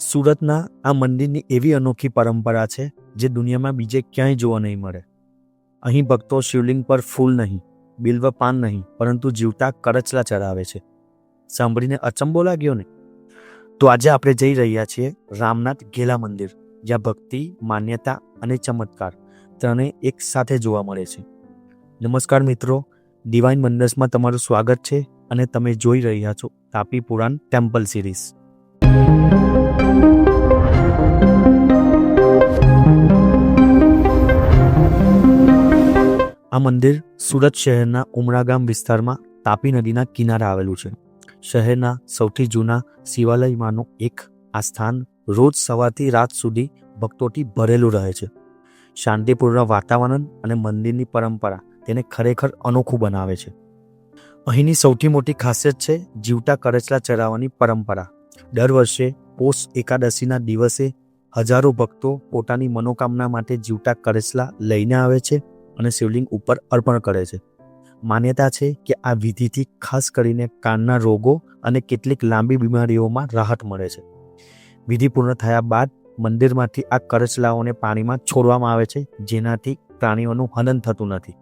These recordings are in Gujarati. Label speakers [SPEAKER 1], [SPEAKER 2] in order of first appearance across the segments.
[SPEAKER 1] સુરતના આ મંદિરની એવી અનોખી પરંપરા છે જે દુનિયામાં બીજે ક્યાંય જોવા નહીં મળે. અહીં ભક્તો શિવલિંગ પર ફૂલ નહીં, બિલ્વ પાન નહીં, પરંતુ જીવતા કરચલા ચડાવે છે. સાંભળીને અચંબો લાગ્યો ને? તો આજે આપણે જઈ રહ્યા છીએ રામનાથ ઘેલા મંદિર, જ્યાં ભક્તિ, માન્યતા અને ચમત્કાર ત્રણેય એક સાથે જોવા મળે છે. નમસ્કાર મિત્રો, ડિવાઇન વન્ડર્સમાં તમારું સ્વાગત છે અને તમે જોઈ રહ્યા છો તાપી પુરાણ ટેમ્પલ સિરીઝ. આ મંદિર સુરત શહેરના ઉમરાગામ વિસ્તારમાં તાપી નદીના કિનારે આવેલું છે. શહેરના સૌથી જૂના શિવાલયમાંનું એક આ સ્થાન રોજ સવારથી રાત સુધી ભક્તોથી ભરેલું રહે છે. શાંતિપૂર્ણ વાતાવરણ અને મંદિરની પરંપરા તેને ખરેખર અનોખું બનાવે છે. અહીંની સૌથી મોટી ખાસિયત છે જીવતા કરચલા ચડાવવાની પરંપરા. દર વર્ષે પોષ એકાદશીના દિવસે હજારો ભક્તો પોતાની મનોકામના માટે જીવતા કરચલા લઈને આવે છે અને શિવલિંગ ઉપર અર્પણ કરે છે. માન્યતા છે કે આ વિધિથી ખાસ કરીને કાનના રોગો અને કેટલીક લાંબી બીમારીઓમાં રાહત મળે છે. વિધિ પૂર્ણ થયા બાદ મંદિરમાંથી આ કરચલાઓને પાણીમાં છોડવામાં આવે છે, જેનાથી પ્રાણીઓનું હનન થતું નથી.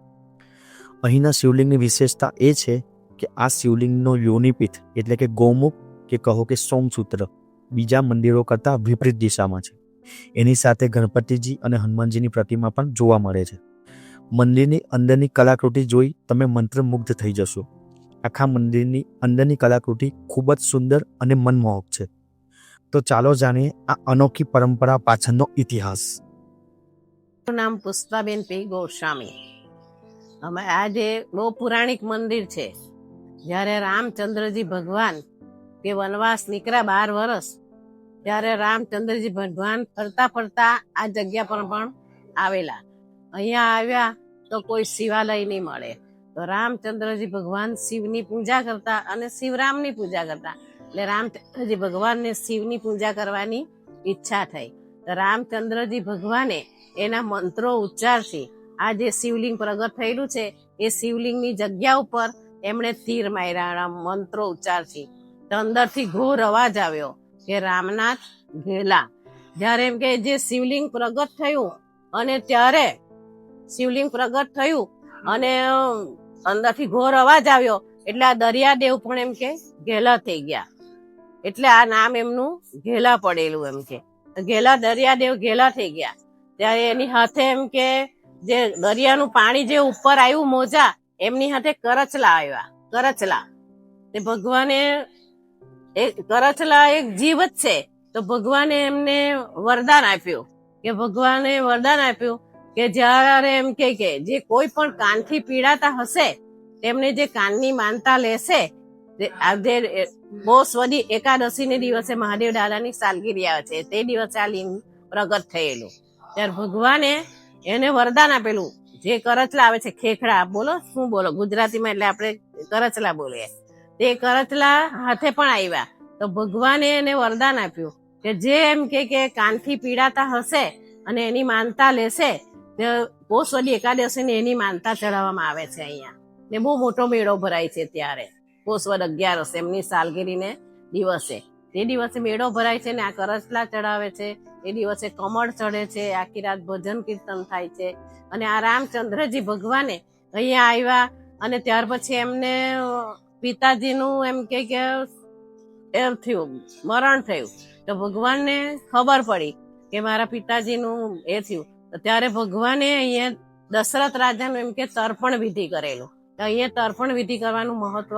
[SPEAKER 1] અહીંના શિવલિંગની વિશેષતા એ છે કે આ શિવલિંગનો યોનિપીઠ એટલે કે ગૌમુખ કે કહો કે સોમસૂત્ર બીજા મંદિરો કરતાં વિપરીત દિશામાં છે. એની સાથે ગણપતિજી અને હનુમાનજીની પ્રતિમા પણ જોવા મળે છે. મંદિરની અંદરની કલાકૃતિ જોઈ તમે મંત્રમુગ્ધ થઈ જશો. આખા મંદિરની અંદરની કલાકૃતિ ખૂબ જ સુંદર અને મનમોહક છે. તો ચાલો જાણીએ આ અનોખી પરંપરા પાછળનો ઇતિહાસ.
[SPEAKER 2] નામ પુષ્પાબેન પી ગોસ્વામી. અમે આજે બહુ પુરાણિક મંદિર છે. જ્યારે રામચંદ્રજી ભગવાન તે વનવાસ નીકળ્યા 12 વર્ષ, ત્યારે રામચંદ્રજી ભગવાન ફરતા ફરતા આ જગ્યા પર પણ આવેલા. અહીંયા આવ્યા તો કોઈ શિવાલય નહીં મળે, તો રામચંદ્રજી ભગવાન શિવની પૂજા કરતા અને શિવરામની પૂજા કરતા. એટલે રામચંદ્રજી ભગવાનને શિવની પૂજા કરવાની ઈચ્છા થઈ. તો રામચંદ્રજી ભગવાને એના મંત્રો ઉચ્ચારથી આ જે શિવલિંગ પ્રગટ થયેલું છે એ શિવલિંગની જગ્યા ઉપર એમણે તીર માર્યા મંત્રો ઉચ્ચારથી. તો અંદરથી ઘોર અવાજ આવ્યો કે રામનાથ ઘેલા. જ્યારે એમ કે જે શિવલિંગ પ્રગટ થયું અને ત્યારે શિવલિંગ પ્રગટ થયું અને અંદરથી ઘોર અવાજ આવ્યો એટલે આ દરિયાદેવ પણ એમ કે ઘેલા થઈ ગયા. એટલે આ નામ એમનું ઘેલા પડેલું. એમ કે ઘેલા દરિયાદેવ ઘેલા થઈ ગયા. ત્યારે એની હાથે એમ કે જે દરિયાનું પાણી જે ઉપર આવ્યું મોજા, એમની હાથે કરચલા આવ્યા. કરચલા તે ભગવાને કરચલા એક જીવ જ છે, તો ભગવાને એમને વરદાન આપ્યું કે જ્યારે એમ કે જે કોઈ પણ કાનથી પીડાતા હશે તેમને જે કાનની માનતા લેશે. આજે બોસવદી એકાદશીને દિવસે મહાદેવ દાદાની સાલગીરી આવે છે, તે દિવસે આ લિંગ પ્રગટ થયેલું. ત્યારે ભગવાને એને વરદાન આપેલું. જે કરચલા આવે છે, ખેખડા બોલો શું બોલો ગુજરાતીમાં, એટલે આપણે કરચલા બોલીએ. તે કરચલા હાથે પણ આવ્યા. તો ભગવાને એને વરદાન આપ્યું કે જે એમ કે કાનથી પીડાતા હશે અને એની માનતા લેશે, પોષવદી એકાદશીને એની માનતા ચડાવવામાં આવે છે અહીંયા. ને બહુ મોટો મેળો ભરાય છે. ત્યારે પોષવદ 11 એમની સાલગીરીને દિવસે, તે દિવસે મેળો ભરાય છે ને આ કરચલા ચડાવે છે. એ દિવસે કમળ ચડે છે, આખી રાત ભજન કીર્તન થાય છે. અને આ રામચંદ્રજી ભગવાને અહીંયા આવ્યા અને ત્યાર પછી એમને પિતાજીનું એમ કે એમ થયું, મરણ થયું. તો ભગવાનને ખબર પડી કે મારા પિતાજીનું એ થયું. તો ત્યારે ભગવાને અહીંયા દશરથ રાજાનું એમ કે તર્પણ વિધિ કરેલું. તો અહીંયા તર્પણ વિધિ કરવાનું મહત્વ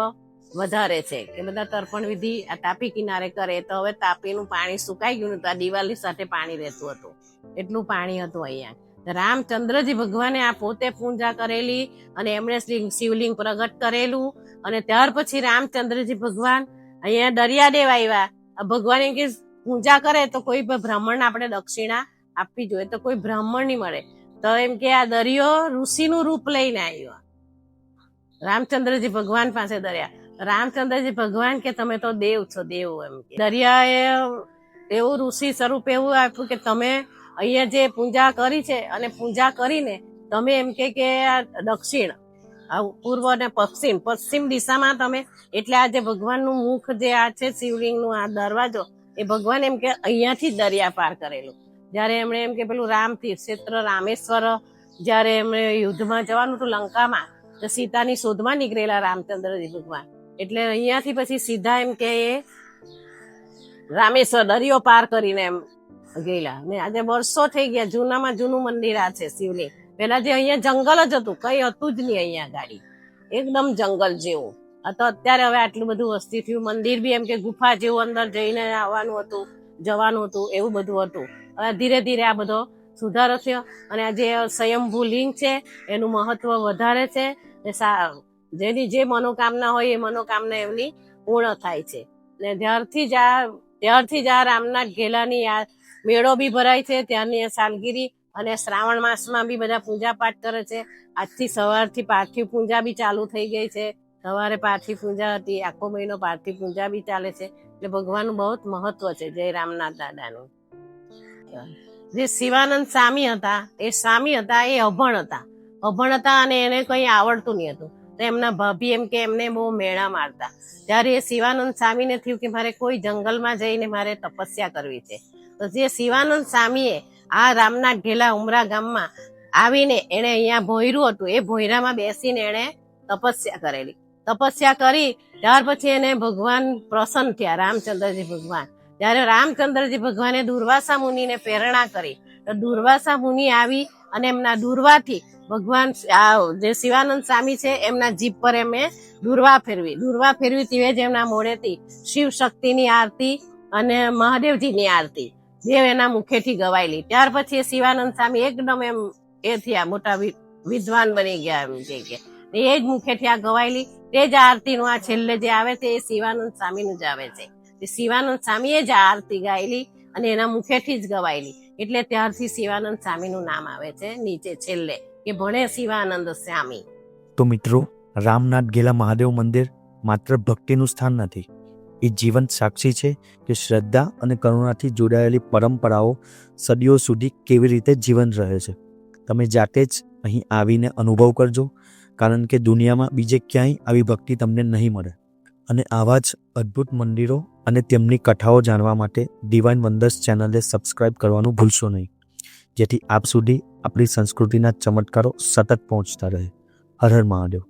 [SPEAKER 2] વધારે છે કે બધા તર્પણ વિધિ આ તાપી કિનારે કરે. તો હવે તાપીનું પાણી સુકાઈ ગયું, તો આ દિવાળી સાથે પાણી રહેતું હતું, એટલું પાણી હતું અહીંયા. રામચંદ્રજી ભગવાને આ પોતે પૂજા કરેલી અને એમણે શિવલિંગ પ્રગટ કરેલું. અને ત્યાર પછી રામચંદ્રજી ભગવાન અહીંયા દરિયાદેવ આવ્યા. ભગવાન એમ કે પૂજા કરે તો કોઈ બ્રાહ્મણ આપણે દક્ષિણા આપવી જોઈએ, તો કોઈ બ્રાહ્મણ નહીં મળે. તો એમ કે આ દરિયો ઋષિનું રૂપ લઈને આવ્યો રામચંદ્રજી ભગવાન પાસે. રામચંદ્રજી ભગવાન કે તમે તો દેવ છો, દેવ. એમ કે દરિયાએ એવું ઋષિ સ્વરૂપ એવું આપ્યું કે તમે અહીંયા જે પૂજા કરી છે અને પૂજા કરીને તમે એમ કે આ દક્ષિણ, પૂર્વ અને પશ્ચિમ દિશામાં તમે, એટલે આ જે ભગવાનનું મુખ જે આ છે શિવલિંગનું આ દરવાજો, એ ભગવાન એમ કે અહીંયાથી જ દરિયા પાર કરેલું. જ્યારે એમણે એમ કે પેલું રામ તીર્થક્ષેત્ર રામેશ્વર, જ્યારે એમણે યુદ્ધમાં જવાનું હતું લંકામાં, તો સીતાની શોધમાં નીકળેલા રામચંદ્રજી ભગવાન, એટલે અહીંયાથી પછી સીધા એમ કે એ રામેશ્વર દરિયો પાર કરીને એમ ગયેલા. ને આજે વર્ષો થઈ ગયા, જૂનામાં જૂનું મંદિર આ છે શિવલિંગ. પેલા જે અહીંયા જંગલ જ હતું, કઈ હતું જ નહીં અહીંયા ગાડી, એકદમ જંગલ જેવું. તો અત્યારે હવે આટલું બધું વસ્તી થયું. મંદિર બી એમ કે ગુફા જેવું અંદર જઈને આવવાનું હતું, જવાનું હતું, એવું બધું હતું. હવે ધીરે ધીરે આ બધો સુધારો થયો અને આ જે સ્વયંભૂ લિંગ છે એનું મહત્વ વધારે છે. જેની જે મનોકામના હોય એ મનોકામના એમની પૂર્ણ થાય છે. ને ત્યારથી જ આ રામનાથ ઘેલાની આ મેળો બી ભરાય છે, ત્યાંની સાલગીરી. અને શ્રાવણ માસમાં બી બધા પૂજા પાઠ કરે છે. આજથી સવારથી પાર્થિવ પૂજા બી ચાલુ થઈ ગઈ છે. સવારે પાર્થિવ પૂજા હતી, આખો મહિનો પાર્થિવ પૂજા બી ચાલે છે. એટલે ભગવાનનું બહુ જ મહત્વ છે જય રામનાથ દાદાનું. જે શિવાનંદ સ્વામી હતા, એ સ્વામી હતા, એ અભણ હતા અને એને કંઈ આવડતું નહીં હતું. તો એમના ભાભી એમ કે એમને બહુ મેળા મારતા. ત્યારે એ શિવાનંદ સ્વામીને થયું કે મારે કોઈ જંગલમાં જઈને મારે તપસ્યા કરવી છે. તો જે શિવાનંદ સ્વામીએ આ રામનાથ ઘેલા ઉમરા ગામમાં આવીને એને અહીંયા ભોયરું હતું, એ ભોયરામાં બેસીને એને તપસ્યા કરેલી. તપસ્યા કરી ત્યાર પછી એને ભગવાન પ્રસન્ન થયા, રામચંદ્રજી ભગવાન. ત્યારે રામચંદ્રજી ભગવાને દુર્વાસા મુનિને પ્રેરણા કરી. તો દુર્વાસા મુનિ આવી અને એમના દુર્વાથી ભગવાન જે શિવાનંદ સ્વામી છે એમના જીભ પર એમને દુર્વા ફેરવી તે જ એમના મોઢેથી શિવ શક્તિની આરતી અને મહાદેવજીની આરતી દેવ એના મુખેથી ગવાયેલી. ત્યાર પછી શિવાનંદ સ્વામી એકદમ એમ એ થયા, મોટા વિદ્વાન બની ગયા. એમ કે એ જ મુખેથી આ ગવાયેલી, તે જ આરતીનું આ છેલ્લે જે આવે છે એ શિવાનંદ સ્વામીનું જ આવે છે. શિવાનંદ સ્વામીએ જ આ આરતી ગાયેલી અને એના મુખેથી જ ગવાયેલી. એટલે ત્યારથી શિવાનંદ સ્વામીનું નામ આવે છે નીચે છેલ્લે, કે ભણે શિવાનંદ સ્વામી.
[SPEAKER 1] તો મિત્રો, રામનાથ ઘેલા મહાદેવ મંદિર માત્ર ભક્તિનું સ્થાન નથી, એ જીવંત સાક્ષી છે કે શ્રદ્ધા અને કરુણાથી જોડાયેલી પરંપરાઓ સદીઓ સુધી કેવી રીતે જીવંત રહે છે. તમે જાતે જ અહીં આવીને અનુભવ કરજો, કારણ કે દુનિયામાં બીજે ક્યાંય આવી ભક્તિ તમને નહીં મળે. અને આવા જ અદ્ભુત મંદિરો અને તેમની કથાઓ જાણવા માટે ડિવાઇન વન્ડર્સ ચેનલને સબસ્ક્રાઇબ કરવાનું ભૂલશો નહીં, જેથી આપ સુધી આપણી સંસ્કૃતિના ચમત્કારો સતત પહોંચતા રહે. હર હર મહાદેવ.